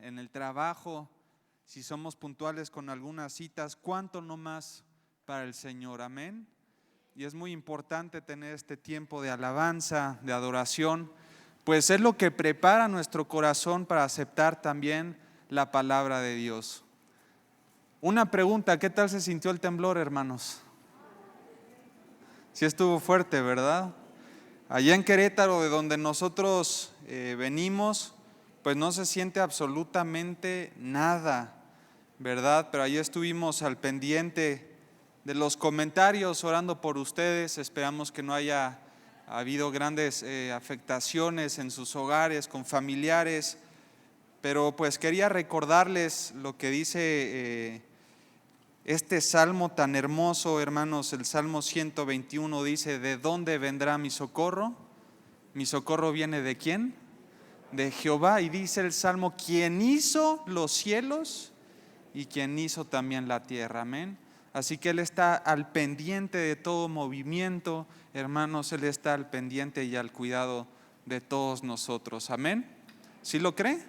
En el trabajo, si somos puntuales con algunas citas, ¿cuánto no más para el Señor? Amén. Y es muy importante tener este tiempo de alabanza, de adoración, pues es lo que prepara nuestro corazón para aceptar también la palabra de Dios. Una pregunta, ¿qué tal se sintió el temblor, hermanos? Sí estuvo fuerte, ¿verdad? Allá en Querétaro, de donde nosotros venimos, pues no se siente absolutamente nada, ¿verdad? Pero ahí estuvimos al pendiente de los comentarios, orando por ustedes. Esperamos que no haya habido grandes afectaciones en sus hogares, con familiares, pero pues quería recordarles lo que dice este salmo tan hermoso, hermanos. El Salmo 121 dice: ¿de dónde vendrá mi socorro? Mi socorro viene ¿de quién? De Jehová. Y dice el Salmo: quien hizo los cielos y quien hizo también la tierra. Amén. Así que Él está al pendiente de todo movimiento, hermanos. Él está al pendiente y al cuidado de todos nosotros. Amén. ¿Sí lo cree?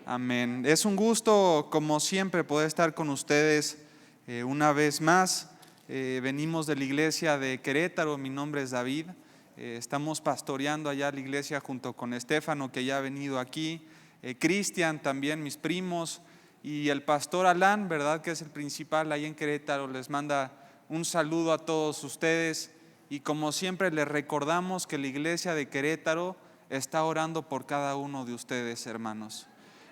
Amén. Es un gusto, como siempre, poder estar con ustedes una vez más. Venimos de la iglesia de Querétaro. Mi nombre es David. Estamos pastoreando allá la iglesia junto con Estefano, que ya ha venido aquí, Cristian también, mis primos, y el pastor Alan, ¿verdad? Que es el principal ahí en Querétaro. Les manda un saludo a todos ustedes, y como siempre les recordamos que la iglesia de Querétaro está orando por cada uno de ustedes, hermanos.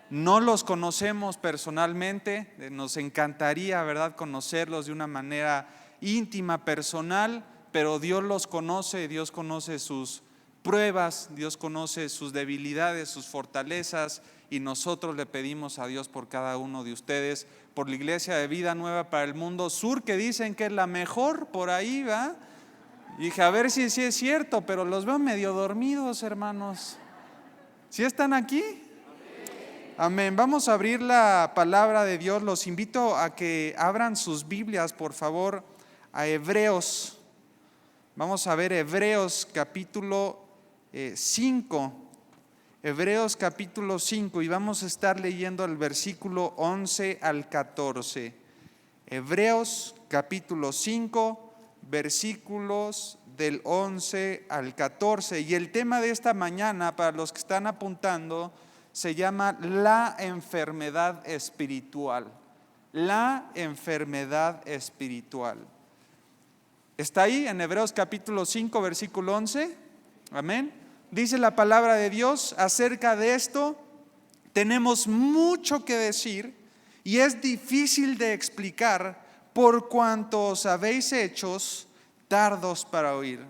No los conocemos personalmente, nos encantaría, ¿verdad?, conocerlos de una manera íntima, personal, pero Dios los conoce. Dios conoce sus pruebas, Dios conoce sus debilidades, sus fortalezas, y nosotros le pedimos a Dios por cada uno de ustedes, por la iglesia de Vida Nueva para el Mundo Sur, que dicen que es la mejor por ahí, ¿va? Y dije, a ver si es cierto, pero los veo medio dormidos, hermanos. ¿Sí están aquí? Amén. Vamos a abrir la palabra de Dios. Los invito a que abran sus Biblias, por favor, a Hebreos. Vamos a ver Hebreos capítulo 5. Hebreos capítulo 5, y vamos a estar leyendo el versículo 11 al 14. Hebreos capítulo 5, versículos del 11 al 14. Y el tema de esta mañana, para los que están apuntando, se llama la enfermedad espiritual. La enfermedad espiritual. ¿Está ahí en Hebreos capítulo 5, versículo 11? Amén. Dice la palabra de Dios acerca de esto: tenemos mucho que decir y es difícil de explicar, por cuanto os habéis hechos tardos para oír.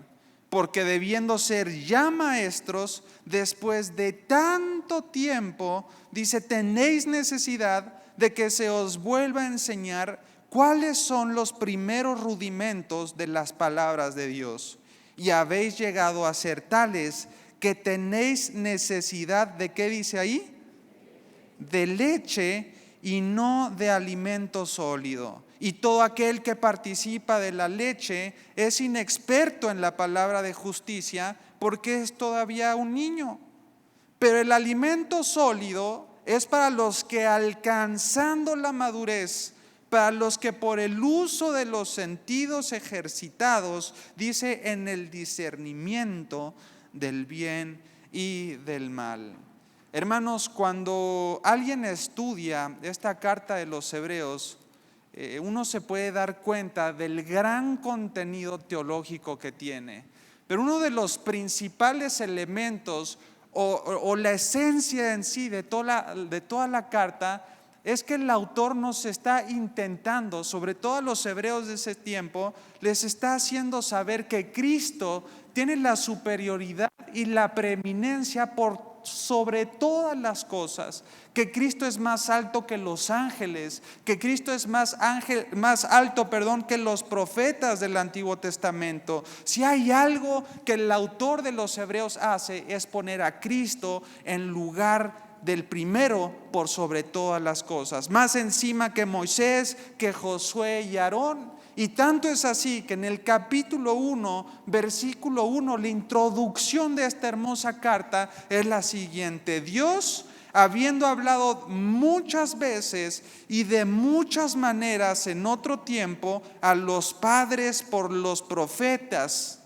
Porque debiendo ser ya maestros, después de tanto tiempo, dice, tenéis necesidad de que se os vuelva a enseñar cuáles son los primeros rudimentos de las palabras de Dios. Y habéis llegado a ser tales que tenéis necesidad de, ¿qué dice ahí? De leche y no de alimento sólido. Y todo aquel que participa de la leche es inexperto en la palabra de justicia, porque es todavía un niño. Pero el alimento sólido es para los que, alcanzando la madurez, para los que por el uso de los sentidos ejercitados, dice, en el discernimiento del bien y del mal. Hermanos, cuando alguien estudia esta carta de los Hebreos, uno se puede dar cuenta del gran contenido teológico que tiene. Pero uno de los principales elementos o la esencia en sí de toda la carta es que el autor nos está intentando, sobre todo a los hebreos de ese tiempo, les está haciendo saber que Cristo tiene la superioridad y la preeminencia por sobre todas las cosas, que Cristo es más alto que los ángeles, que Cristo es más alto, que los profetas del Antiguo Testamento. Si hay algo que el autor de los Hebreos hace, es poner a Cristo en lugar del primero por sobre todas las cosas, más encima que Moisés, que Josué y Aarón. Y tanto es así que en el capítulo 1, versículo 1, la introducción de esta hermosa carta es la siguiente: Dios, habiendo hablado muchas veces y de muchas maneras en otro tiempo a los padres por los profetas,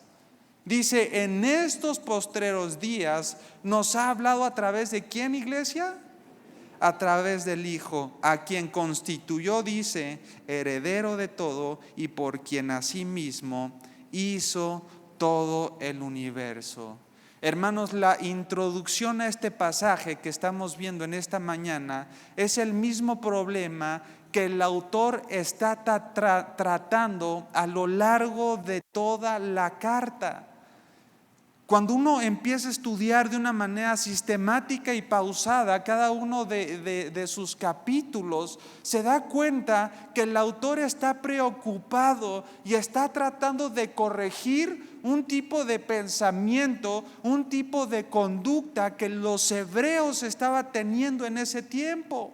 dice, en estos postreros días nos ha hablado a través de ¿quién, iglesia? A través del Hijo, a quien constituyó, dice, heredero de todo y por quien asimismo hizo todo el universo. Hermanos, la introducción a este pasaje que estamos viendo en esta mañana es el mismo problema que el autor está tratando a lo largo de toda la carta. Cuando uno empieza a estudiar de una manera sistemática y pausada cada uno de sus capítulos, se da cuenta que el autor está preocupado y está tratando de corregir un tipo de pensamiento, un tipo de conducta que los hebreos estaban teniendo en ese tiempo.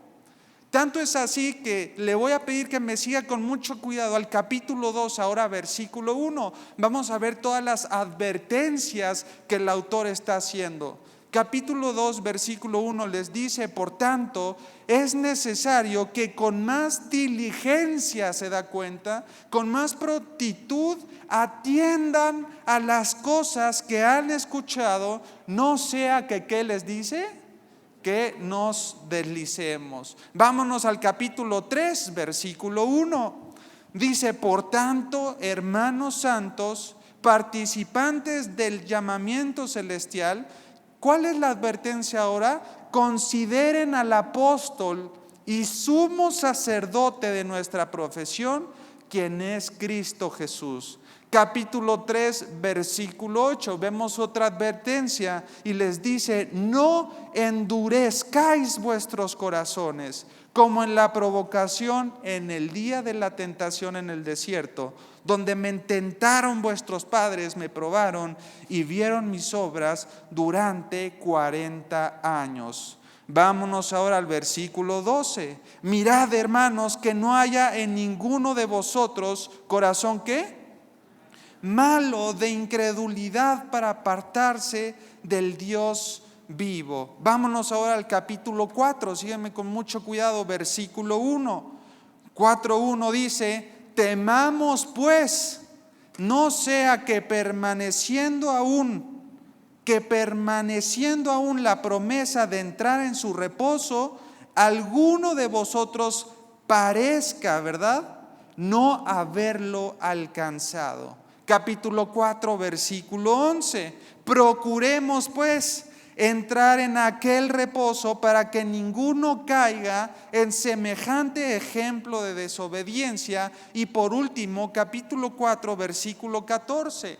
Tanto es así que le voy a pedir que me siga con mucho cuidado al capítulo 2, ahora versículo 1. Vamos a ver todas las advertencias que el autor está haciendo. Capítulo 2, versículo 1 les dice, por tanto, es necesario que con más diligencia, se da cuenta, con más prontitud atiendan a las cosas que han escuchado, no sea que, ¿qué les dice? Que nos deslicemos. Vámonos al capítulo 3, versículo 1. Dice, por tanto, hermanos santos, participantes del llamamiento celestial, ¿cuál es la advertencia ahora? Consideren al apóstol y sumo sacerdote de nuestra profesión, quien es Cristo Jesús. Capítulo 3, versículo 8, vemos otra advertencia y les dice, no endurezcáis vuestros corazones, como en la provocación en el día de la tentación en el desierto, donde me tentaron vuestros padres, me probaron y vieron mis obras durante 40 años. Vámonos ahora al versículo 12. Mirad, hermanos, que no haya en ninguno de vosotros corazón, ¿qué? Malo, de incredulidad, para apartarse del Dios vivo. Vámonos ahora al capítulo 4, sígueme con mucho cuidado, versículo 1. 4:1 dice, temamos pues, no sea que permaneciendo aún la promesa de entrar en su reposo, alguno de vosotros parezca, ¿verdad?, no haberlo alcanzado. Capítulo 4, versículo 11. Procuremos pues entrar en aquel reposo para que ninguno caiga en semejante ejemplo de desobediencia. Y por último, capítulo 4, versículo 14.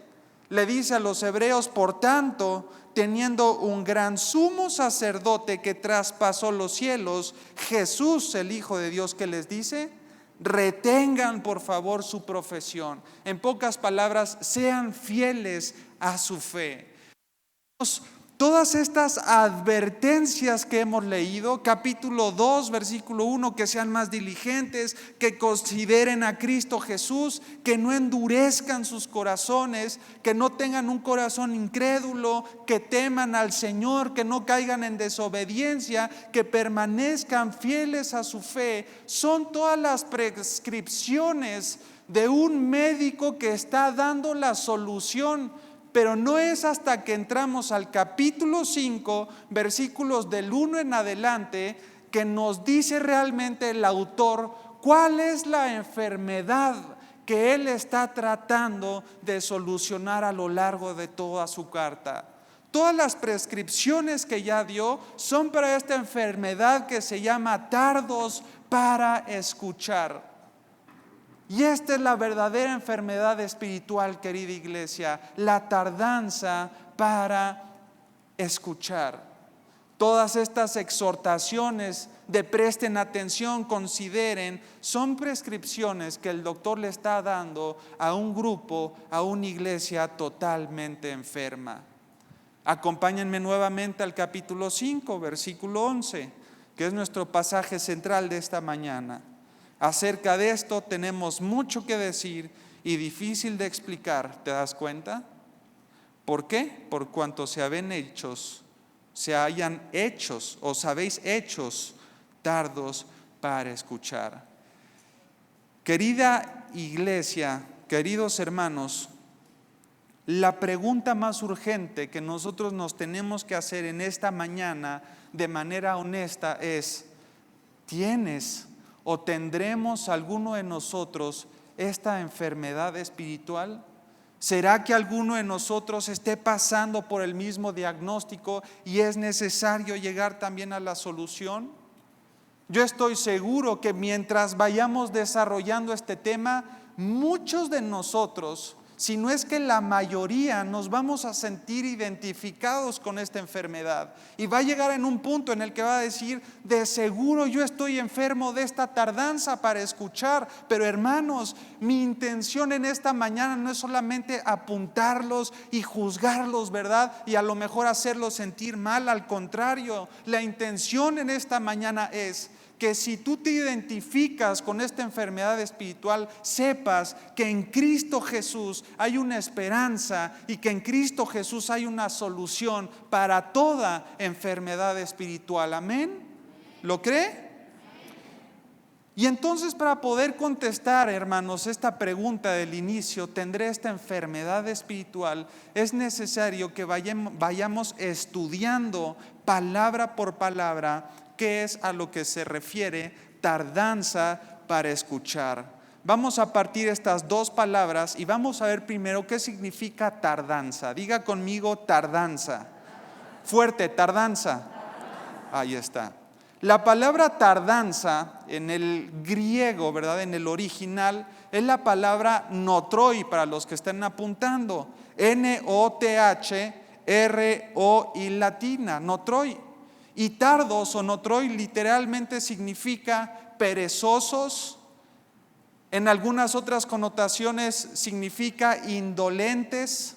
Le dice a los hebreos, por tanto, teniendo un gran sumo sacerdote que traspasó los cielos, Jesús, el Hijo de Dios, ¿qué les dice? Retengan por favor su profesión. En pocas palabras, sean fieles a su fe. Todas estas advertencias que hemos leído, capítulo 2, versículo 1, que sean más diligentes, que consideren a Cristo Jesús, que no endurezcan sus corazones, que no tengan un corazón incrédulo, que teman al Señor, que no caigan en desobediencia, que permanezcan fieles a su fe. Son todas las prescripciones de un médico que está dando la solución. Pero no es hasta que entramos al capítulo 5, versículos del 1 en adelante, que nos dice realmente el autor cuál es la enfermedad que él está tratando de solucionar a lo largo de toda su carta. Todas las prescripciones que ya dio son para esta enfermedad que se llama tardos para escuchar. Y esta es la verdadera enfermedad espiritual, querida iglesia, la tardanza para escuchar. Todas estas exhortaciones de presten atención, consideren, son prescripciones que el doctor le está dando a un grupo, a una iglesia totalmente enferma. Acompáñenme nuevamente al capítulo 5, versículo 11, que es nuestro pasaje central de esta mañana. Acerca de esto tenemos mucho que decir y difícil de explicar, ¿te das cuenta? ¿Por qué? Por cuanto os habéis hechos tardos para escuchar. Querida iglesia, queridos hermanos, la pregunta más urgente que nosotros nos tenemos que hacer en esta mañana de manera honesta es: ¿tienes o tendremos alguno de nosotros esta enfermedad espiritual? ¿Será que alguno de nosotros esté pasando por el mismo diagnóstico y es necesario llegar también a la solución? Yo estoy seguro que mientras vayamos desarrollando este tema, muchos de nosotros, si no es que la mayoría, nos vamos a sentir identificados con esta enfermedad. Y va a llegar en un punto en el que va a decir: de seguro yo estoy enfermo de esta tardanza para escuchar. Pero hermanos, mi intención en esta mañana no es solamente apuntarlos y juzgarlos, ¿verdad? Y a lo mejor hacerlos sentir mal. Al contrario, la intención en esta mañana es que si tú te identificas con esta enfermedad espiritual, sepas que en Cristo Jesús hay una esperanza y que en Cristo Jesús hay una solución para toda enfermedad espiritual. ¿Amén? ¿Lo cree? Y entonces, para poder contestar, hermanos, esta pregunta del inicio: ¿tendré esta enfermedad espiritual?, es necesario que vayamos estudiando palabra por palabra qué es a lo que se refiere tardanza para escuchar. Vamos a partir estas dos palabras y vamos a ver primero qué significa tardanza. Diga conmigo: tardanza. Fuerte, tardanza. Ahí está. La palabra tardanza en el griego, ¿verdad?, en el original, es la palabra notroi, para los que están apuntando. N-O-T-H-R-O-I latina, notroi. Y tardos o notroi literalmente significa perezosos. En algunas otras connotaciones significa indolentes,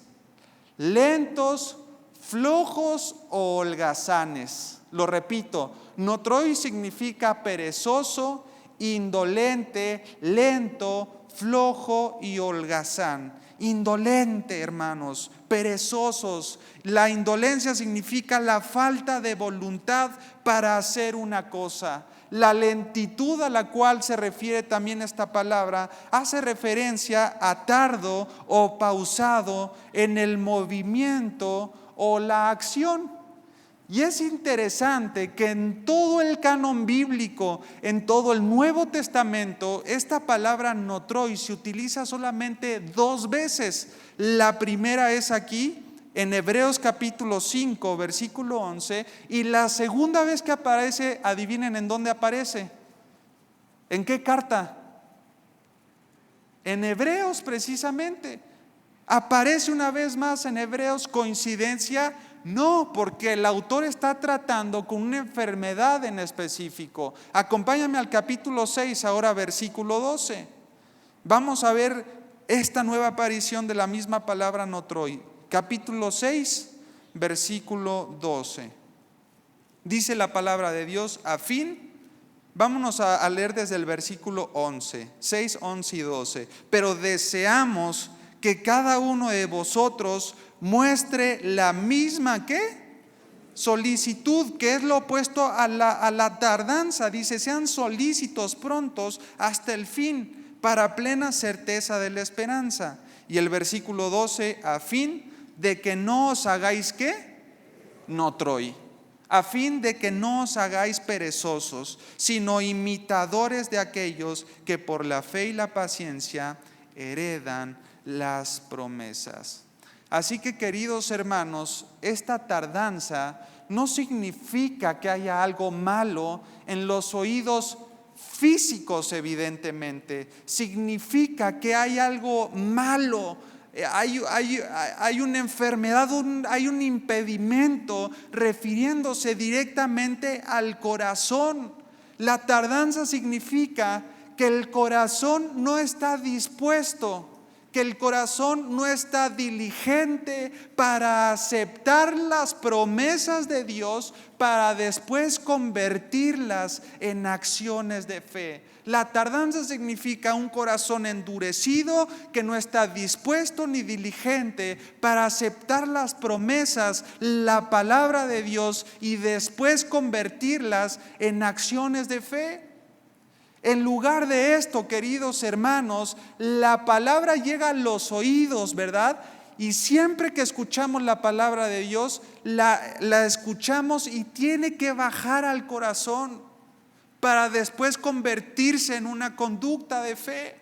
lentos, flojos o holgazanes. Lo repito: notroi significa perezoso, indolente, lento, flojo y holgazán. Indolente, hermanos, perezosos. La indolencia significa la falta de voluntad para hacer una cosa. La lentitud a la cual se refiere también esta palabra hace referencia a tardo o pausado en el movimiento o la acción. Y es interesante que en todo el canon bíblico, en todo el Nuevo Testamento, esta palabra notroi se utiliza solamente 2 veces. La primera es aquí, en Hebreos capítulo 5, versículo 11, y la segunda vez que aparece, adivinen en dónde aparece. ¿En qué carta? En Hebreos, precisamente. Aparece una vez más en Hebreos. ¿Coincidencia? No, porque el autor está tratando con una enfermedad en específico. Acompáñame al capítulo 6, ahora versículo 12. Vamos a ver esta nueva aparición de la misma palabra notroi. Capítulo 6, versículo 12. Dice la palabra de Dios: vámonos a leer desde el versículo 11, 6, 11 y 12. Pero deseamos que cada uno de vosotros muestre la misma ¿qué? Solicitud, que es lo opuesto a la tardanza. Dice: sean solícitos, prontos hasta el fin, para plena certeza de la esperanza. Y el versículo 12: a fin de que no os hagáis ¿qué? Notroi. A fin de que no os hagáis perezosos, sino imitadores de aquellos que por la fe y la paciencia heredan las promesas. Así que, queridos hermanos, esta tardanza no significa que haya algo malo en los oídos físicos, evidentemente. Significa que hay algo malo, hay una enfermedad, hay un impedimento, refiriéndose directamente al corazón. La tardanza significa que el corazón no está dispuesto, que el corazón no está diligente para aceptar las promesas de Dios, para después convertirlas en acciones de fe. La tardanza significa un corazón endurecido que no está dispuesto ni diligente para aceptar las promesas, la palabra de Dios, y después convertirlas en acciones de fe. En lugar de esto, queridos hermanos, la palabra llega a los oídos, ¿verdad? Y siempre que escuchamos la palabra de Dios, la escuchamos y tiene que bajar al corazón para después convertirse en una conducta de fe.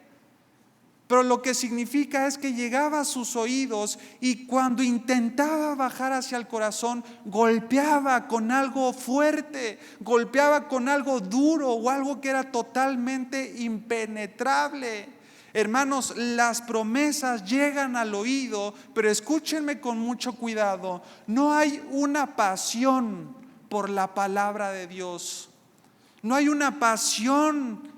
Pero lo que significa es que llegaba a sus oídos y cuando intentaba bajar hacia el corazón, golpeaba con algo fuerte, golpeaba con algo duro o algo que era totalmente impenetrable. Hermanos, las promesas llegan al oído, pero escúchenme con mucho cuidado. No hay una pasión por la palabra de Dios. No hay una pasión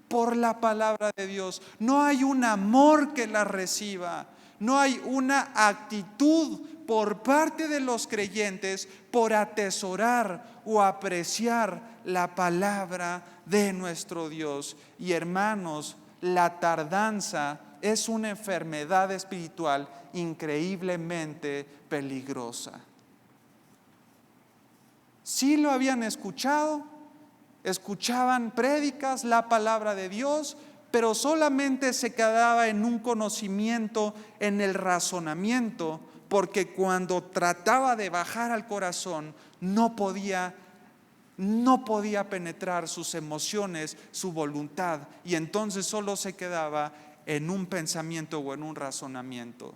por la palabra de Dios. No hay un amor que la reciba. No hay una actitud por parte de los creyentes por atesorar o apreciar la palabra de nuestro Dios. Y hermanos, la tardanza es una enfermedad espiritual increíblemente peligrosa. Sí lo habían escuchado, escuchaban prédicas, la palabra de Dios, pero solamente se quedaba en un conocimiento, en el razonamiento, porque cuando trataba de bajar al corazón no podía penetrar sus emociones, su voluntad, y entonces solo se quedaba en un pensamiento o en un razonamiento.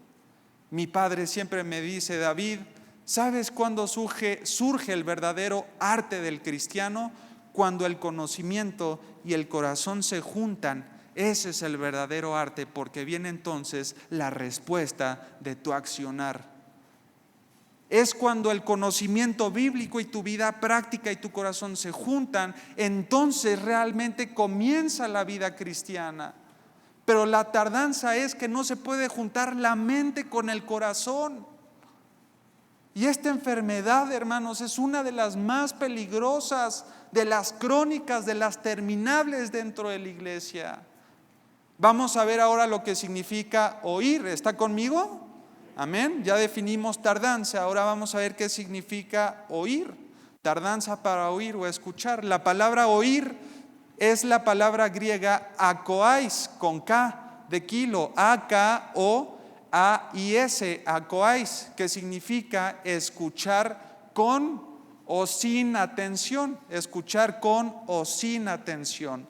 Mi padre siempre me dice: David, ¿sabes cuándo surge el verdadero arte del cristiano? Cuando el conocimiento y el corazón se juntan. Ese es el verdadero arte, porque viene entonces la respuesta de tu accionar. Es cuando el conocimiento bíblico y tu vida práctica y tu corazón se juntan, entonces realmente comienza la vida cristiana. Pero la tardanza es que no se puede juntar la mente con el corazón. Y esta enfermedad, hermanos, es una de las más peligrosas, de las crónicas, de las terminables dentro de la iglesia. Vamos a ver ahora lo que significa oír. ¿Está conmigo? Amén. Ya definimos tardanza, ahora vamos a ver qué significa oír. Tardanza para oír o escuchar. La palabra oír es la palabra griega akoais, con K de kilo, A-K-O-A-I-S, akoais, que significa escuchar con o sin atención, escuchar con o sin atención.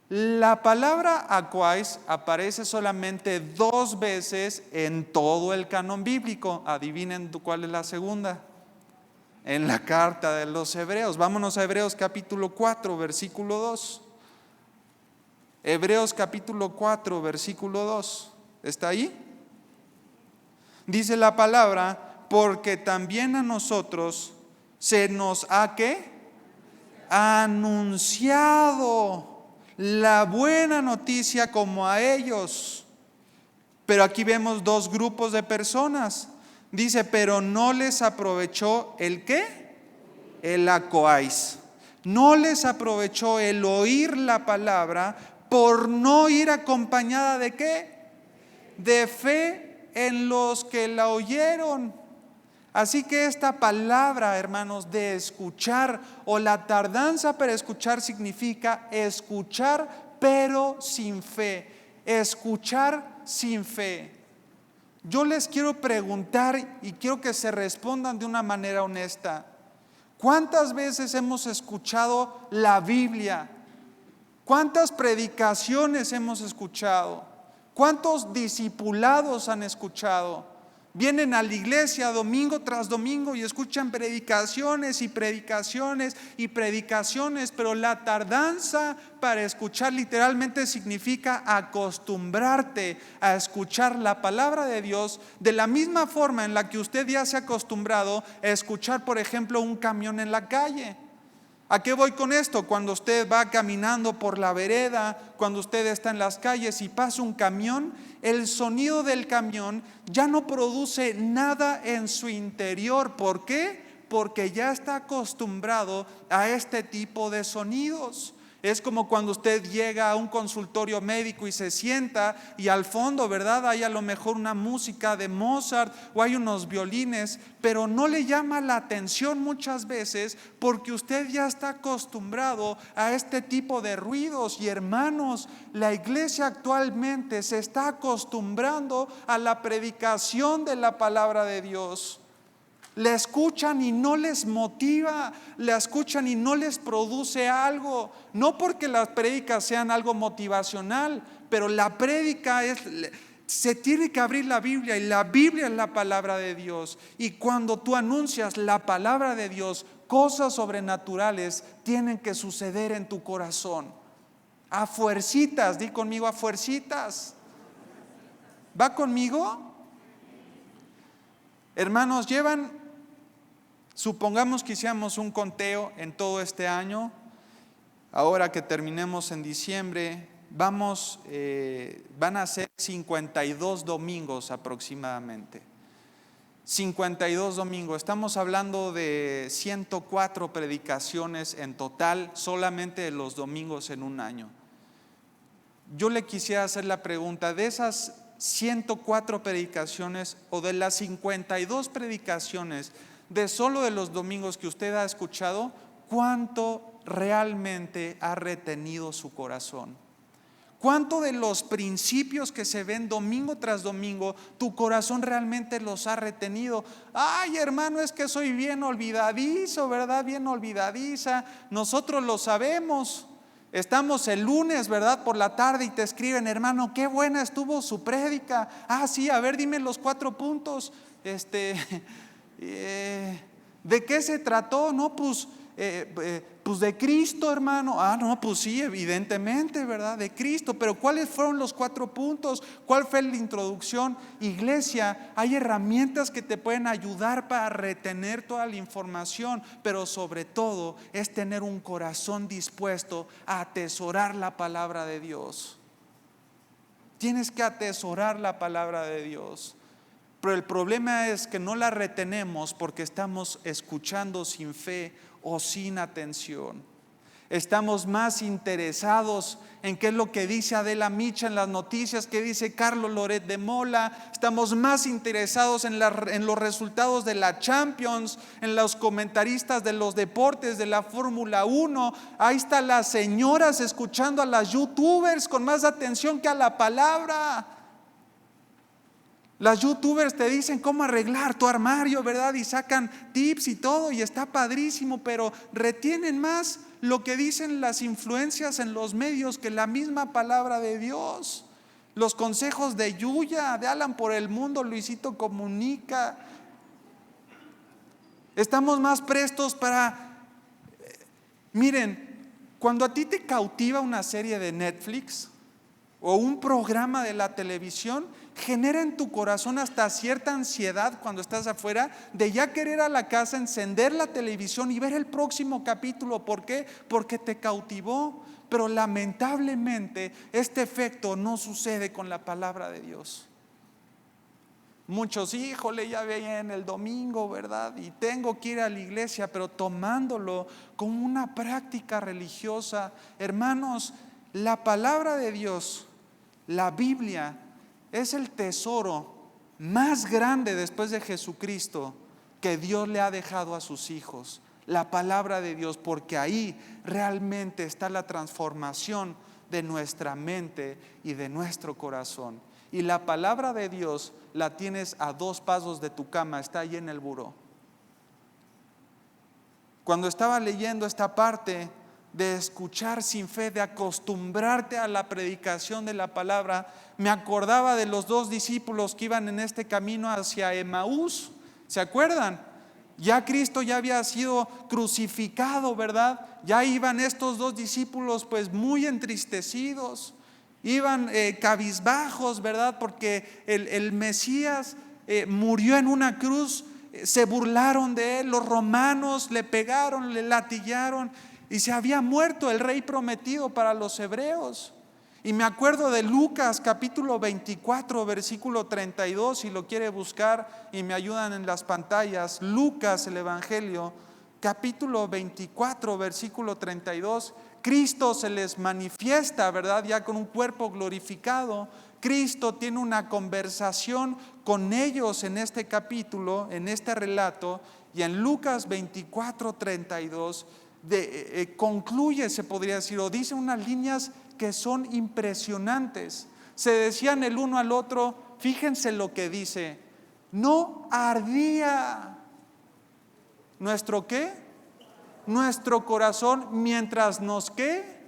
La palabra akoais aparece solamente 2 veces en todo el canon bíblico. Adivinen cuál es la segunda. En la carta de los Hebreos. Vámonos a Hebreos capítulo 4, versículo 2. Hebreos capítulo 4, versículo 2. ¿Está ahí? Dice la palabra: porque también a nosotros se nos ha ¿qué? Anunciado la buena noticia como a ellos. Pero aquí vemos 2 grupos de personas. Dice: pero no les aprovechó el ¿qué? El akoais. No les aprovechó el oír la palabra por no ir acompañada de ¿qué? De fe en los que la oyeron. Así que esta palabra, hermanos, de escuchar o la tardanza para escuchar significa escuchar pero sin fe. Escuchar sin fe. Yo les quiero preguntar y quiero que se respondan de una manera honesta. ¿Cuántas veces hemos escuchado la Biblia? ¿Cuántas predicaciones hemos escuchado? ¿Cuántos discipulados han escuchado? Vienen a la iglesia domingo tras domingo y escuchan predicaciones y predicaciones y predicaciones, pero la tardanza para escuchar literalmente significa acostumbrarte a escuchar la palabra de Dios de la misma forma en la que usted ya se ha acostumbrado a escuchar, por ejemplo, un camión en la calle. ¿A qué voy con esto? Cuando usted va caminando por la vereda, cuando usted está en las calles y pasa un camión, el sonido del camión ya no produce nada en su interior. ¿Por qué? Porque ya está acostumbrado a este tipo de sonidos. Es como cuando usted llega a un consultorio médico y se sienta y al fondo, ¿verdad? Hay a lo mejor una música de Mozart o hay unos violines, pero no le llama la atención muchas veces porque usted ya está acostumbrado a este tipo de ruidos. Y hermanos, la iglesia actualmente se está acostumbrando a la predicación de la palabra de Dios. La escuchan y no les motiva, la escuchan y no les produce algo. No porque las prédicas sean algo motivacional, pero la prédica se tiene que abrir la Biblia y la Biblia es la palabra de Dios. Y cuando tú anuncias la palabra de Dios, cosas sobrenaturales tienen que suceder en tu corazón. A fuercitas, di conmigo, a fuercitas. ¿Va conmigo? Hermanos, supongamos que hiciéramos un conteo en todo este año. Ahora que terminemos en diciembre, van a ser 52 domingos aproximadamente. 52 domingos. Estamos hablando de 104 predicaciones en total, solamente de los domingos en un año. Yo le quisiera hacer la pregunta, de esas 104 predicaciones o de las 52 predicaciones, de solo de los domingos que usted ha escuchado, ¿cuánto realmente ha retenido su corazón? ¿Cuánto de los principios que se ven domingo tras domingo, tu corazón realmente los ha retenido? Ay, hermano, es que soy bien olvidadizo, ¿verdad? Bien olvidadiza. Nosotros lo sabemos. Estamos el lunes, ¿verdad? Por la tarde y te escriben, hermano, qué buena estuvo su prédica. Ah, sí, a ver, dime los 4 puntos. ¿De qué se trató? No, pues de Cristo, hermano. Ah, no, pues sí, evidentemente, ¿verdad? De Cristo. Pero ¿cuáles fueron los 4 puntos? ¿Cuál fue la introducción? Iglesia, hay herramientas que te pueden ayudar para retener toda la información, pero sobre todo es tener un corazón dispuesto a atesorar la palabra de Dios. Tienes que atesorar la palabra de Dios. Pero el problema es que no la retenemos porque estamos escuchando sin fe o sin atención. Estamos más interesados en qué es lo que dice Adela Micha en las noticias, qué dice Carlos Loret de Mola. Estamos más interesados en los resultados de la Champions, en los comentaristas de los deportes, de la Fórmula 1. Ahí están las señoras escuchando a las youtubers con más atención que a la palabra. Las youtubers te dicen cómo arreglar tu armario, ¿verdad? Y sacan tips y todo y está padrísimo, pero retienen más lo que dicen las influencias en los medios que la misma palabra de Dios. Los consejos de Yuya, de Alan por el Mundo, Luisito Comunica. Estamos más prestos para... Miren, cuando a ti te cautiva una serie de Netflix o un programa de la televisión, genera en tu corazón hasta cierta ansiedad cuando estás afuera de ya querer a la casa, encender la televisión y ver el próximo capítulo. ¿Por qué? Porque te cautivó. Pero lamentablemente este efecto no sucede con la palabra de Dios. Muchos, híjole, ya veía en el domingo, ¿verdad? Y tengo que ir a la iglesia, pero tomándolo como una práctica religiosa. Hermanos, la palabra de Dios, la Biblia, es el tesoro más grande después de Jesucristo que Dios le ha dejado a sus hijos. La palabra de Dios, porque ahí realmente está la transformación de nuestra mente y de nuestro corazón. Y la palabra de Dios la tienes a 2 pasos de tu cama, está ahí en el buró. Cuando estaba leyendo esta parte, de escuchar sin fe, de acostumbrarte a la predicación de la palabra, me acordaba de los 2 discípulos que iban en este camino hacia Emaús. ¿Se acuerdan? Ya Cristo ya había sido crucificado, ¿verdad? Ya iban estos 2 discípulos pues muy entristecidos, iban cabizbajos, ¿verdad? Porque el Mesías murió en una cruz. Se burlaron de él, los romanos le pegaron, le latillaron, y se había muerto el rey prometido para los hebreos. Y me acuerdo de Lucas capítulo 24 versículo 32, si lo quiere buscar y me ayudan en las pantallas. Lucas, el Evangelio, capítulo 24 versículo 32. Cristo se les manifiesta, ¿verdad? Ya con un cuerpo glorificado. Cristo tiene una conversación con ellos en este capítulo, en este relato, y en Lucas 24, 32 concluye, se podría decir, o dice unas líneas que son impresionantes. Se decían el uno al otro, fíjense lo que dice: no ardía nuestro ¿qué? Nuestro corazón mientras nos ¿qué?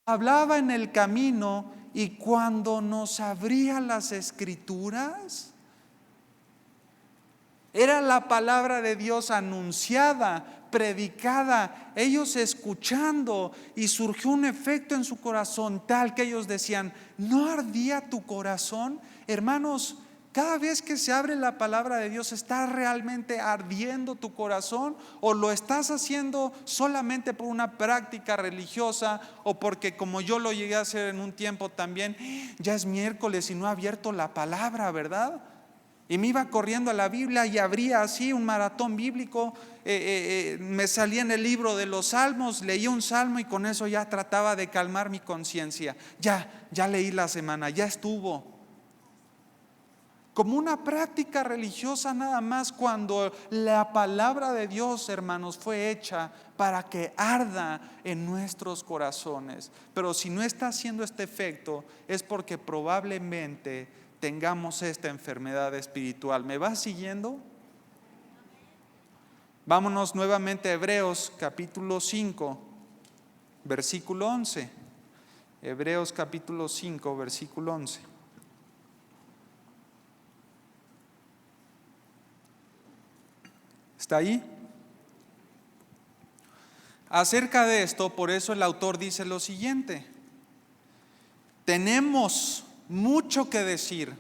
Hablaba en el camino y cuando nos abría las escrituras. Era la palabra de Dios anunciada, predicada, ellos escuchando, y surgió un efecto en su corazón tal que ellos decían: ¿no ardía tu corazón? Hermanos, cada vez que se abre la palabra de Dios, ¿está realmente ardiendo tu corazón? ¿O lo estás haciendo solamente por una práctica religiosa, o porque, como yo lo llegué a hacer en un tiempo también, ya es miércoles y no he abierto la palabra, ¿verdad? Y me iba corriendo a la Biblia y abría así un maratón bíblico, me salía en el libro de los Salmos, leía un salmo y con eso ya trataba de calmar mi conciencia. Ya leí la semana, ya estuvo. Como una práctica religiosa nada más, cuando la palabra de Dios, hermanos, fue hecha para que arda en nuestros corazones. Pero si no está haciendo este efecto, es porque probablemente tengamos esta enfermedad espiritual. ¿Me va siguiendo? Vámonos nuevamente a Hebreos capítulo 5, versículo 11. Hebreos capítulo 5, versículo 11. ¿Está ahí? Acerca de esto, por eso el autor dice lo siguiente: tenemos mucho que decir,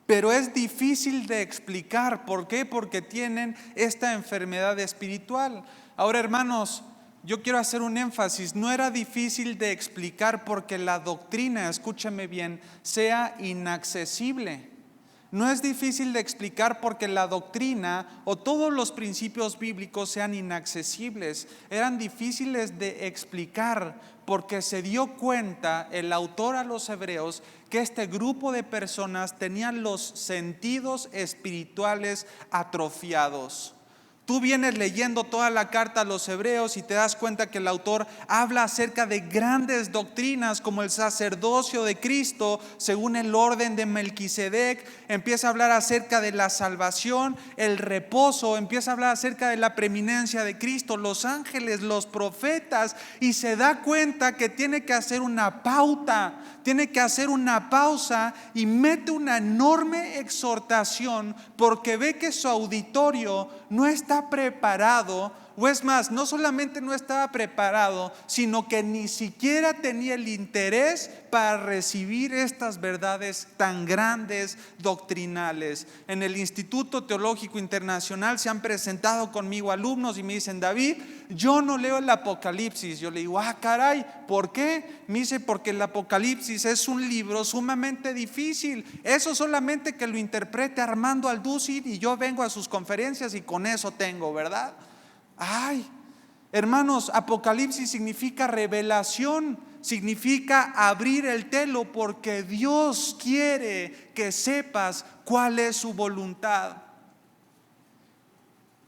pero es difícil de explicar. ¿Por qué? Porque tienen esta enfermedad espiritual. Ahora, hermanos, yo quiero hacer un énfasis: no era difícil de explicar porque la doctrina, escúchame bien, sea inaccesible. No es difícil de explicar porque la doctrina o todos los principios bíblicos sean inaccesibles. Eran difíciles de explicar porque se dio cuenta el autor a los hebreos que este grupo de personas tenían los sentidos espirituales atrofiados. Tú vienes leyendo toda la carta a los hebreos y te das cuenta que el autor habla acerca de grandes doctrinas como el sacerdocio de Cristo según el orden de Melquisedec. Empieza a hablar acerca de la salvación, el reposo, empieza a hablar acerca de la preeminencia de Cristo, los ángeles, los profetas, y se da cuenta que tiene que hacer una pauta, tiene que hacer una pausa, y mete una enorme exhortación porque ve que su auditorio no está preparado, o es más, no solamente no estaba preparado, sino que ni siquiera tenía el interés para recibir estas verdades tan grandes doctrinales. En el Instituto Teológico Internacional se han presentado conmigo alumnos y me dicen: David, yo no leo el Apocalipsis. Yo le digo: caray, ¿por qué? Me dice: porque el Apocalipsis es un libro sumamente difícil. Eso solamente que lo interprete Armando Alducin y yo vengo a sus conferencias y con eso tengo, ¿verdad? Ay, hermanos, Apocalipsis significa revelación, significa abrir el telo, porque Dios quiere que sepas cuál es su voluntad.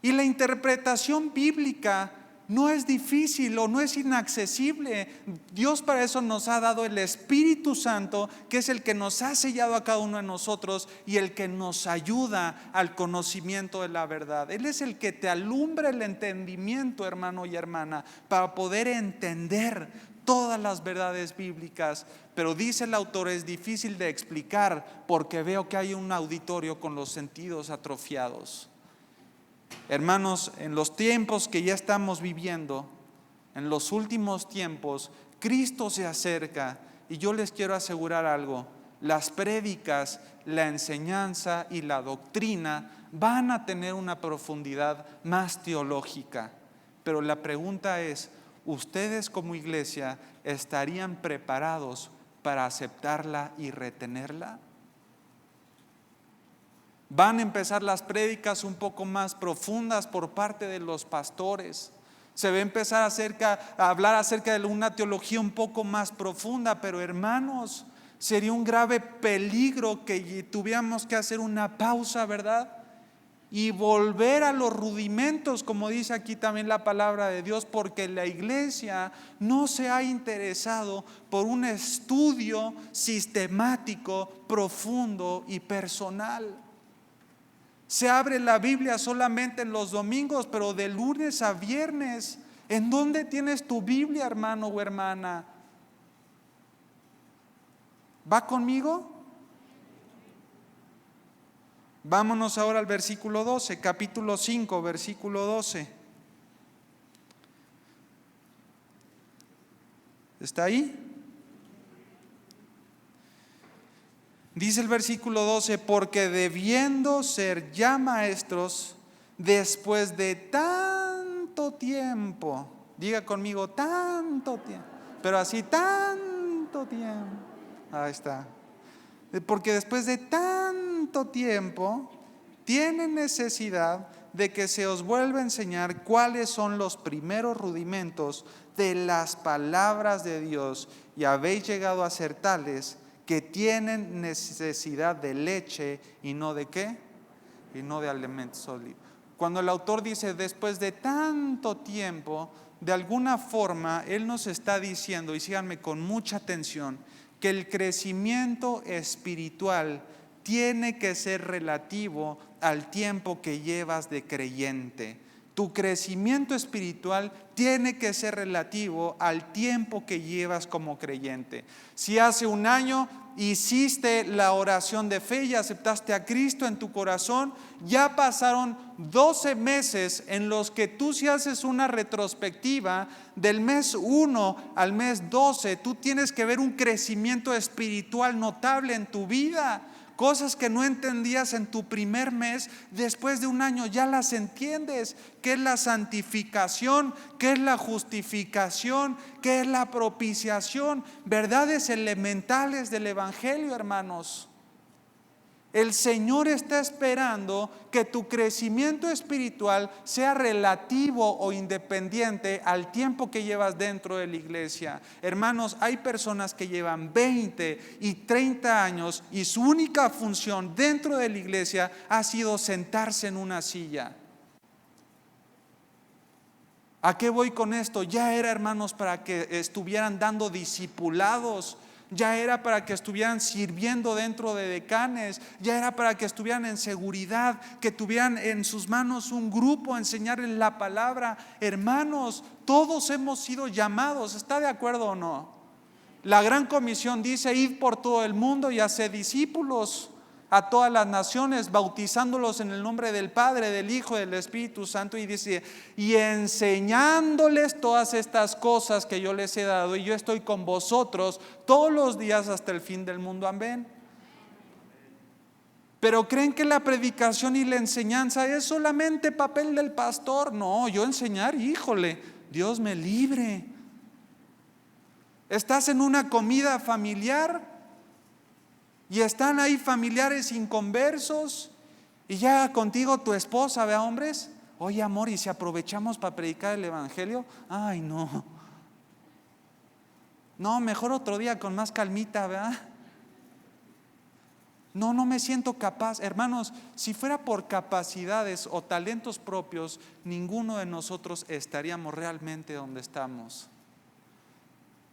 Y la interpretación bíblica no es difícil o no es inaccesible. Dios para eso nos ha dado el Espíritu Santo, que es el que nos ha sellado a cada uno de nosotros y el que nos ayuda al conocimiento de la verdad. Él es el que te alumbra el entendimiento, hermano y hermana, para poder entender todas las verdades bíblicas. Pero dice el autor, es difícil de explicar porque veo que hay un auditorio con los sentidos atrofiados. Hermanos, en los tiempos que ya estamos viviendo, en los últimos tiempos, Cristo se acerca y yo les quiero asegurar algo: las prédicas, la enseñanza y la doctrina van a tener una profundidad más teológica. Pero la pregunta es, ¿ustedes como iglesia estarían preparados para aceptarla y retenerla? Van a empezar las prédicas un poco más profundas por parte de los pastores. Se va a empezar a hablar acerca de una teología un poco más profunda, pero hermanos, sería un grave peligro que tuviéramos que hacer una pausa, ¿verdad? Y volver a los rudimentos, como dice aquí también la palabra de Dios, porque la iglesia no se ha interesado por un estudio sistemático, profundo y personal. Se abre la Biblia solamente en los domingos, pero de lunes a viernes. ¿En dónde tienes tu Biblia, hermano o hermana? ¿Va conmigo? Vámonos ahora al versículo 12, capítulo 5, versículo 12. ¿Está ahí? Dice el versículo 12, porque debiendo ser ya maestros, después de tanto tiempo, diga conmigo, tanto tiempo, pero así, tanto tiempo, ahí está, porque después de tanto tiempo, tienen necesidad de que se os vuelva a enseñar cuáles son los primeros rudimentos de las palabras de Dios, y habéis llegado a ser tales que tienen necesidad de leche y no de ¿qué? Y no de alimento sólido. Cuando el autor dice después de tanto tiempo, de alguna forma él nos está diciendo, y síganme con mucha atención, que el crecimiento espiritual tiene que ser relativo al tiempo que llevas de creyente. Tu crecimiento espiritual tiene que ser relativo al tiempo que llevas como creyente. Si hace un año hiciste la oración de fe y aceptaste a Cristo en tu corazón, ya pasaron 12 meses en los que tú, si haces una retrospectiva del mes 1 al mes 12, tú tienes que ver un crecimiento espiritual notable en tu vida. Cosas que no entendías en tu primer mes, después de un año ya las entiendes. ¿Qué es la santificación? ¿Qué es la justificación? ¿Qué es la propiciación? Verdades elementales del Evangelio, hermanos. El Señor está esperando que tu crecimiento espiritual sea relativo o independiente al tiempo que llevas dentro de la iglesia. Hermanos, hay personas que llevan 20 y 30 años y su única función dentro de la iglesia ha sido sentarse en una silla. ¿A qué voy con esto? Ya era, hermanos, para que estuvieran dando discipulados. Ya era para que estuvieran sirviendo dentro de decanes, ya era para que estuvieran en seguridad, que tuvieran en sus manos un grupo a enseñarles la palabra. Hermanos, todos hemos sido llamados, ¿está de acuerdo o no? La gran comisión dice: id por todo el mundo y haced discípulos a todas las naciones, bautizándolos en el nombre del Padre, del Hijo y del Espíritu Santo, y dice, y enseñándoles todas estas cosas que yo les he dado, y yo estoy con vosotros todos los días hasta el fin del mundo. Amén. Pero creen que la predicación y la enseñanza es solamente papel del pastor. No, yo enseñar, híjole, Dios me libre. Estás en una comida familiar y están ahí familiares inconversos, y ya contigo tu esposa, ¿vea, hombres? Oye, amor, ¿y si aprovechamos para predicar el evangelio? Ay, no. No, mejor otro día con más calmita, ¿verdad? No, no me siento capaz. Hermanos, si fuera por capacidades o talentos propios, ninguno de nosotros estaríamos realmente donde estamos.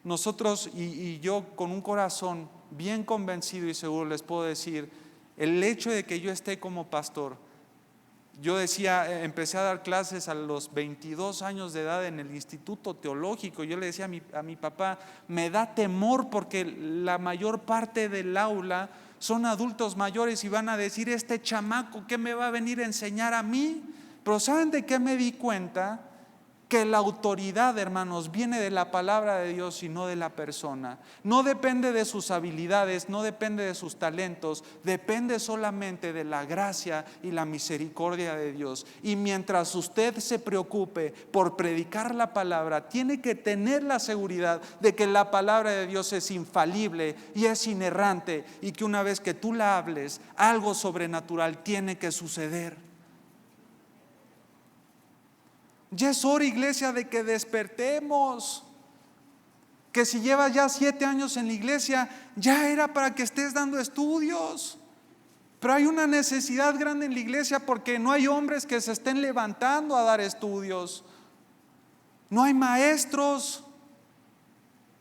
Nosotros y yo con un corazón bien convencido y seguro les puedo decir, el hecho de que yo esté como pastor, yo decía, empecé a dar clases a los 22 años de edad en el Instituto Teológico. Yo le decía a mi papá, me da temor porque la mayor parte del aula son adultos mayores y van a decir, este chamaco, ¿qué me va a venir a enseñar a mí? Pero ¿saben de qué me di cuenta? Que la autoridad, hermanos, viene de la palabra de Dios y no de la persona. No depende de sus habilidades, no depende de sus talentos, depende solamente de la gracia y la misericordia de Dios. Y mientras usted se preocupe por predicar la palabra, tiene que tener la seguridad de que la palabra de Dios es infalible y es inerrante, y que una vez que tú la hables, algo sobrenatural tiene que suceder. Ya es hora, iglesia, de que despertemos. Que si llevas ya 7 años en la iglesia, ya era para que estés dando estudios. Pero hay una necesidad grande en la iglesia porque no hay hombres que se estén levantando a dar estudios. No hay maestros.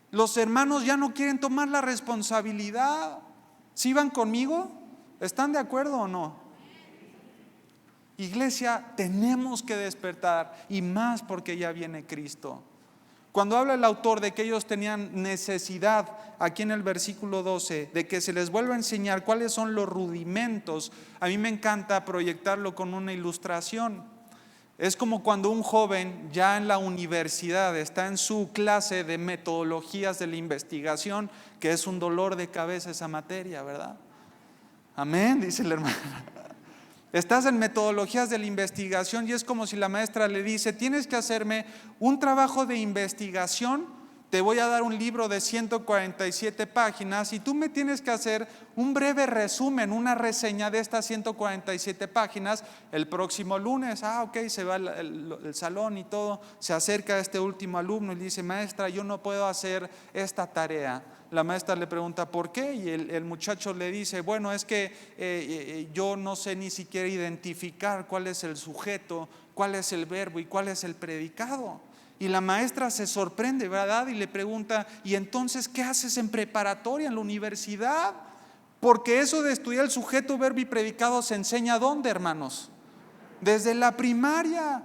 Los hermanos ya no quieren tomar la responsabilidad. ¿Sí van conmigo? ¿Están de acuerdo o no? Iglesia, tenemos que despertar, y más porque ya viene Cristo. Cuando habla el autor de que ellos tenían necesidad, aquí en el versículo 12, de que se les vuelva a enseñar cuáles son los rudimentos, a mí me encanta proyectarlo con una ilustración. Es como cuando un joven ya en la universidad está en su clase de metodologías de la investigación, que es un dolor de cabeza esa materia, ¿verdad? Amén, dice la hermana. Estás en metodologías de la investigación y es como si la maestra le dice, tienes que hacerme un trabajo de investigación, te voy a dar un libro de 147 páginas y tú me tienes que hacer un breve resumen, una reseña de estas 147 páginas el próximo lunes. Ok, se va el salón y todo, se acerca a este último alumno y le dice, maestra, yo no puedo hacer esta tarea. La maestra le pregunta ¿por qué? Y el muchacho le dice, bueno, es que yo no sé ni siquiera identificar cuál es el sujeto, cuál es el verbo y cuál es el predicado. Y la maestra se sorprende, ¿verdad? Y le pregunta, ¿y entonces qué haces en preparatoria, en la universidad? Porque eso de estudiar el sujeto, verbo y predicado se enseña ¿dónde, hermanos? Desde la primaria.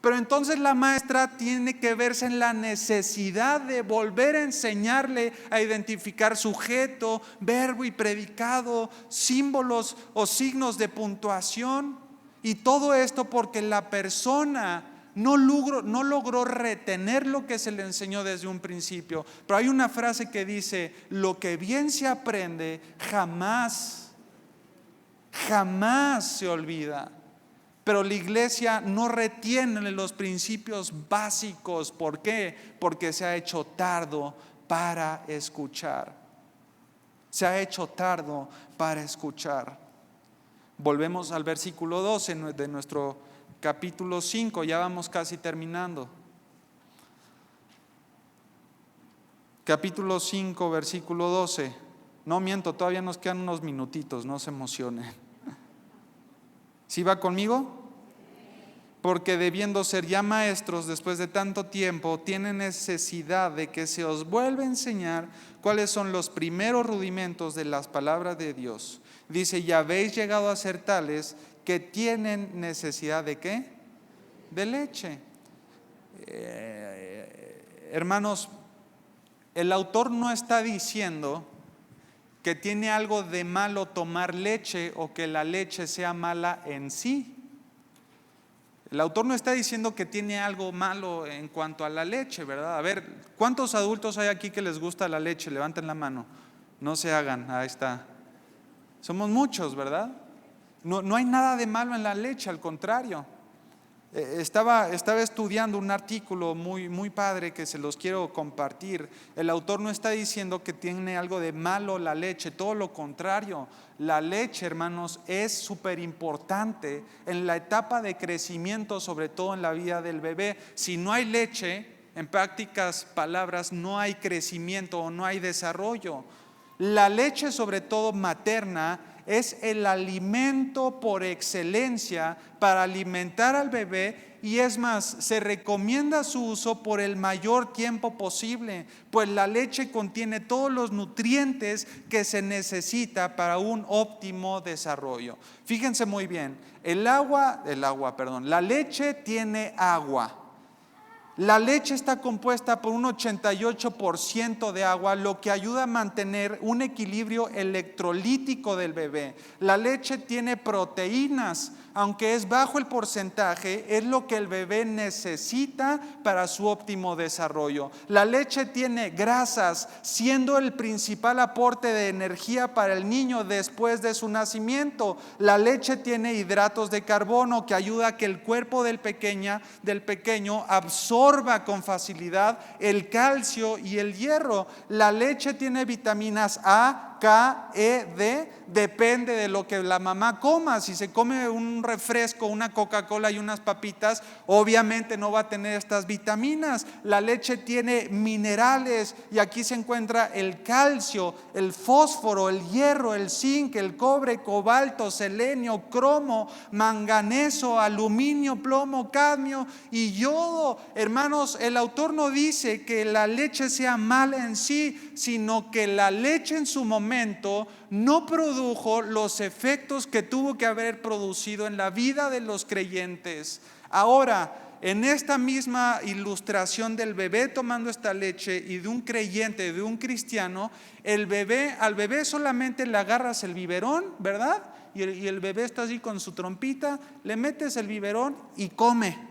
Pero entonces la maestra tiene que verse en la necesidad de volver a enseñarle a identificar sujeto, verbo y predicado, símbolos o signos de puntuación. Y todo esto porque la persona no logró retener lo que se le enseñó desde un principio. Pero hay una frase que dice, lo que bien se aprende jamás se olvida. Pero la iglesia no retiene los principios básicos. ¿Por qué? Porque se ha hecho tardo para escuchar. Se ha hecho tardo para escuchar. Volvemos al versículo 12 de nuestro capítulo 5, ya vamos casi terminando. Capítulo 5, versículo 12. No miento, todavía nos quedan unos minutitos, no se emocionen. ¿Sí va conmigo? Porque debiendo ser ya maestros después de tanto tiempo, tienen necesidad de que se os vuelva a enseñar cuáles son los primeros rudimentos de las palabras de Dios. Dice, ya habéis llegado a ser tales que tienen necesidad ¿de qué? De leche. Hermanos, el autor no está diciendo que tiene algo de malo tomar leche o que la leche sea mala en sí. El autor no está diciendo que tiene algo malo en cuanto a la leche, ¿verdad? A ver, ¿cuántos adultos hay aquí que les gusta la leche? Levanten la mano. No se hagan, ahí está. Somos muchos, ¿verdad? No hay nada de malo en la leche, al contrario. Estaba estudiando un artículo muy padre que se los quiero compartir. El autor no está diciendo que tiene algo de malo la leche, todo lo contrario. La leche, hermanos, es súper importante en la etapa de crecimiento, sobre todo en la vida del bebé. Si no hay leche, en prácticas palabras, no hay crecimiento o no hay desarrollo. La leche, sobre todo materna, es el alimento por excelencia para alimentar al bebé, y es más, se recomienda su uso por el mayor tiempo posible, pues la leche contiene todos los nutrientes que se necesita para un óptimo desarrollo. Fíjense muy bien, la leche tiene agua. La leche está compuesta por un 88% de agua, lo que ayuda a mantener un equilibrio electrolítico del bebé. La leche tiene proteínas, aunque es bajo el porcentaje, es lo que el bebé necesita para su óptimo desarrollo. La leche tiene grasas, siendo el principal aporte de energía para el niño después de su nacimiento. La leche tiene hidratos de carbono, que ayuda a que el cuerpo del pequeño absorba con facilidad el calcio y el hierro. La leche tiene vitaminas A, K, E, D, depende de lo que la mamá coma. Si se come un refresco, una Coca-Cola y unas papitas, obviamente no va a tener estas vitaminas. La leche tiene minerales, y aquí se encuentra el calcio, el fósforo, el hierro, el zinc, el cobre, cobalto, selenio, cromo, manganeso, aluminio, plomo, cadmio y yodo. Hermanos, el autor no dice que la leche sea mala en sí, sino que la leche en su momento no produjo los efectos que tuvo que haber producido en la vida de los creyentes. Ahora, en esta misma ilustración del bebé tomando esta leche y de un creyente, de un cristiano, al bebé solamente le agarras el biberón, ¿verdad? Y el bebé está así con su trompita, le metes el biberón y come.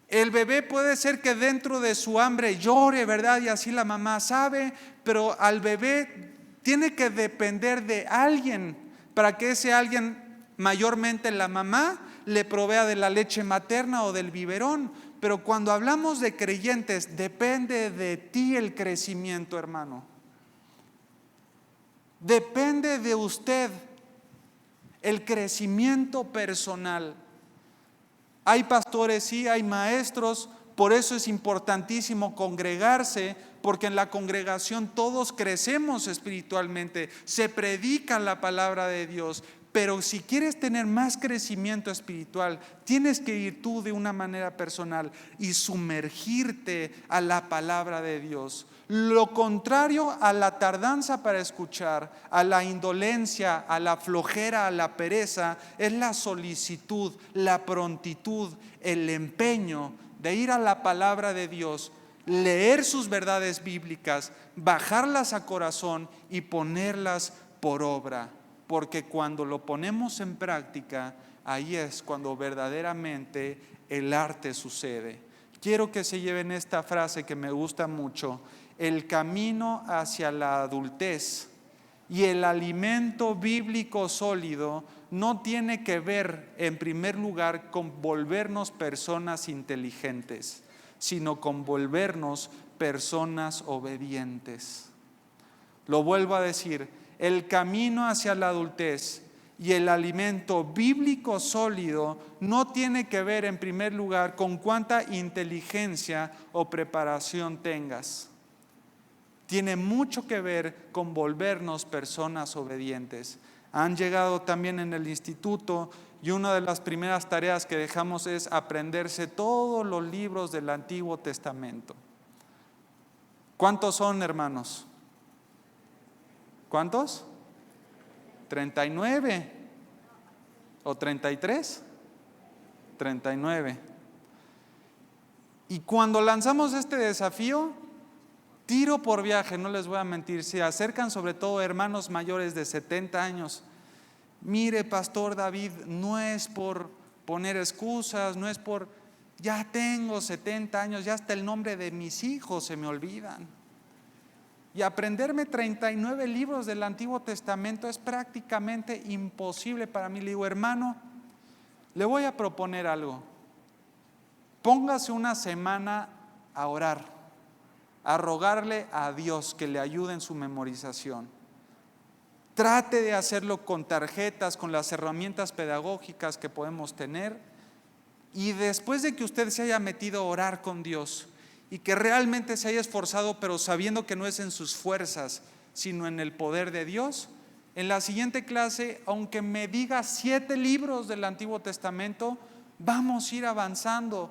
El bebé puede ser que dentro de su hambre llore, ¿verdad? Y así la mamá sabe, pero al bebé tiene que depender de alguien para que ese alguien, mayormente la mamá, le provea de la leche materna o del biberón. Pero cuando hablamos de creyentes, depende de ti el crecimiento, hermano. Depende de usted el crecimiento personal. Hay pastores, sí, hay maestros, por eso es importantísimo congregarse, porque en la congregación todos crecemos espiritualmente, se predica la palabra de Dios. Pero si quieres tener más crecimiento espiritual, tienes que ir tú de una manera personal y sumergirte a la palabra de Dios. Lo contrario a la tardanza para escuchar, a la indolencia, a la flojera, a la pereza, es la solicitud, la prontitud, el empeño de ir a la palabra de Dios, leer sus verdades bíblicas, bajarlas a corazón y ponerlas por obra. Porque cuando lo ponemos en práctica, ahí es cuando verdaderamente el arte sucede. Quiero que se lleven esta frase que me gusta mucho: el camino hacia la adultez y el alimento bíblico sólido no tiene que ver, en primer lugar, con volvernos personas inteligentes, sino con volvernos personas obedientes. Lo vuelvo a decir: el camino hacia la adultez y el alimento bíblico sólido no tiene que ver, en primer lugar, con cuánta inteligencia o preparación tengas. Tiene mucho que ver con volvernos personas obedientes. Han llegado también en el instituto, y una de las primeras tareas que dejamos es aprenderse todos los libros del Antiguo Testamento. ¿Cuántos son, hermanos? ¿Cuántos? 39 o 33. 39. Y cuando lanzamos este desafío, tiro por viaje, no les voy a mentir, se acercan sobre todo hermanos mayores de 70 años. Mire, pastor David, no es por poner excusas, no es por, ya tengo 70 años, ya hasta el nombre de mis hijos se me olvidan. Y aprenderme 39 libros del Antiguo Testamento es prácticamente imposible para mí. Le digo: hermano, le voy a proponer algo. Póngase una semana a orar, a rogarle a Dios que le ayude en su memorización. Trate de hacerlo con tarjetas, con las herramientas pedagógicas que podemos tener. Y después de que usted se haya metido a orar con Dios y que realmente se haya esforzado, pero sabiendo que no es en sus fuerzas, sino en el poder de Dios. En la siguiente clase, aunque me diga 7 libros del Antiguo Testamento, vamos a ir avanzando.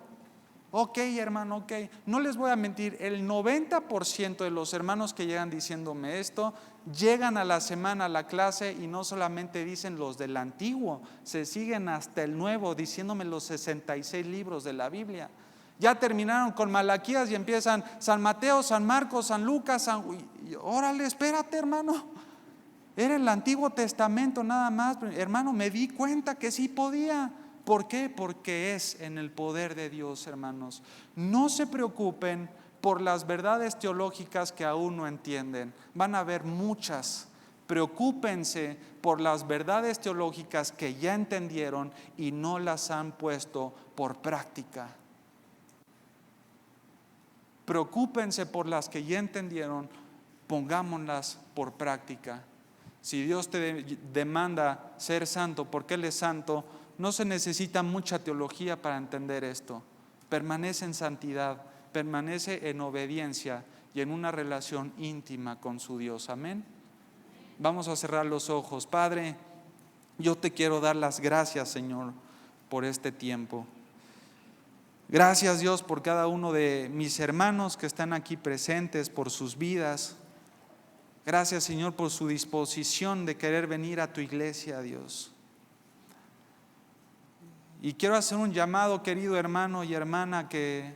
Ok, hermano, ok. No les voy a mentir, el 90% de los hermanos que llegan diciéndome esto, llegan a la semana a la clase y no solamente dicen los del Antiguo, se siguen hasta el Nuevo diciéndome los 66 libros de la Biblia. Ya terminaron con Malaquías y empiezan San Mateo, San Marcos, San Lucas, órale, espérate, hermano. Era el Antiguo Testamento nada más, hermano, me di cuenta que sí podía. ¿Por qué? Porque es en el poder de Dios, hermanos. No se preocupen por las verdades teológicas que aún no entienden. Van a haber muchas. Preocúpense por las verdades teológicas que ya entendieron y no las han puesto por práctica. Preocúpense por las que ya entendieron, pongámoslas por práctica. Si Dios te demanda ser santo porque Él es santo, no se necesita mucha teología para entender esto. Permanece en santidad, permanece en obediencia y en una relación íntima con su Dios. Amén. Vamos a cerrar los ojos. Padre, yo te quiero dar las gracias, Señor, por este tiempo. Gracias, Dios, por cada uno de mis hermanos que están aquí presentes, por sus vidas. Gracias, Señor, por su disposición de querer venir a tu iglesia, Dios. Y quiero hacer un llamado, querido hermano y hermana, que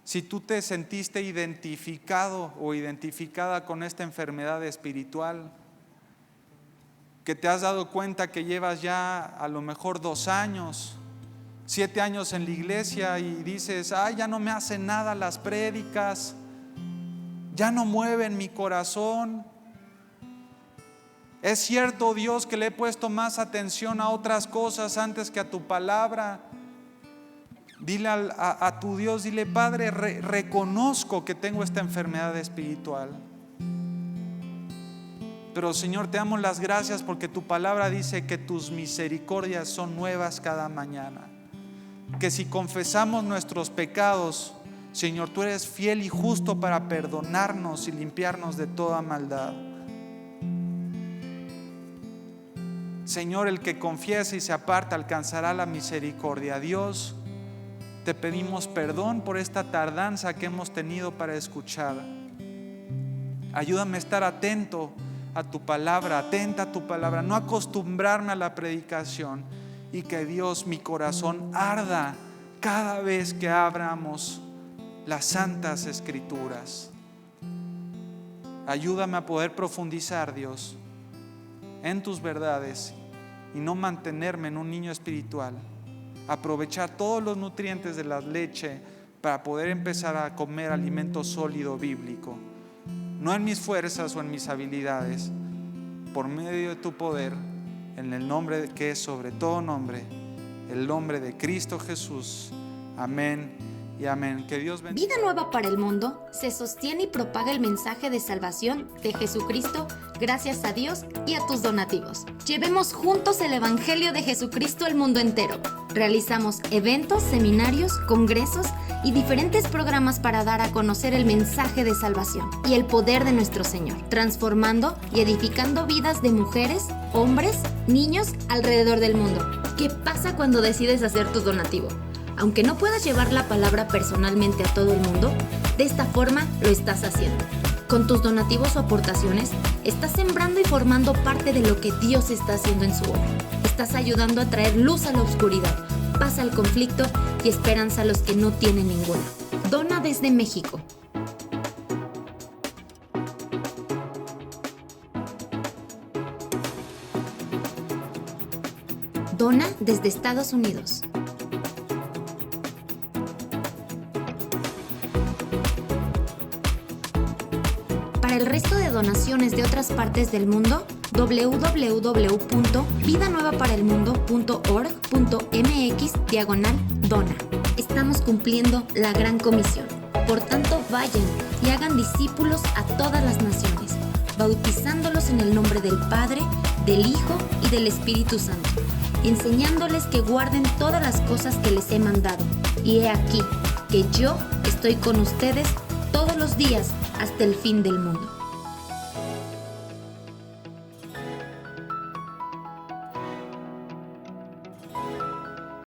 si tú te sentiste identificado o identificada con esta enfermedad espiritual, que te has dado cuenta que llevas ya a lo mejor 2 años, 7 años en la iglesia y dices, ay, ya no me hacen nada las prédicas, ya no mueven mi corazón. Es cierto, Dios, que le he puesto más atención a otras cosas antes que a tu palabra. Dile a tu Dios, dile, Padre, reconozco que tengo esta enfermedad espiritual. Pero Señor, te damos las gracias porque tu palabra dice que tus misericordias son nuevas cada mañana. Que si confesamos nuestros pecados, Señor, tú eres fiel y justo para perdonarnos y limpiarnos de toda maldad. Señor, el que confiesa y se aparta alcanzará la misericordia. Dios, te pedimos perdón por esta tardanza que hemos tenido para escuchar. Ayúdame a estar atento a tu palabra, atenta a tu palabra, no acostumbrarme a la predicación, y que Dios, mi corazón arda cada vez que abramos las santas escrituras. Ayúdame a poder profundizar, Dios, en tus verdades y no mantenerme en un niño espiritual. Aprovechar todos los nutrientes de la leche para poder empezar a comer alimento sólido bíblico. No en mis fuerzas o en mis habilidades, por medio de tu poder, en el nombre que es sobre todo nombre, el nombre de Cristo Jesús. Amén y amén. Que Dios bendiga. Vida Nueva para el Mundo se sostiene y propaga el mensaje de salvación de Jesucristo gracias a Dios y a tus donativos. Llevemos juntos el Evangelio de Jesucristo al mundo entero. Realizamos eventos, seminarios, congresos y diferentes programas para dar a conocer el mensaje de salvación y el poder de nuestro Señor, transformando y edificando vidas de mujeres, hombres, niños alrededor del mundo. ¿Qué pasa cuando decides hacer tu donativo? Aunque no puedas llevar la palabra personalmente a todo el mundo, de esta forma lo estás haciendo. Con tus donativos o aportaciones, estás sembrando y formando parte de lo que Dios está haciendo en su obra. Estás ayudando a traer luz a la oscuridad, paz al conflicto y esperanza a los que no tienen ninguna. Dona desde México. Dona desde Estados Unidos. Para el resto de donaciones de otras partes del mundo, www.vidanuevaparelmundo.org.mx/dona. Estamos cumpliendo la gran comisión. Por tanto, vayan y hagan discípulos a todas las naciones, bautizándolos en el nombre del Padre, del Hijo y del Espíritu Santo, enseñándoles que guarden todas las cosas que les he mandado. Y he aquí que yo estoy con ustedes todos los días hasta el fin del mundo.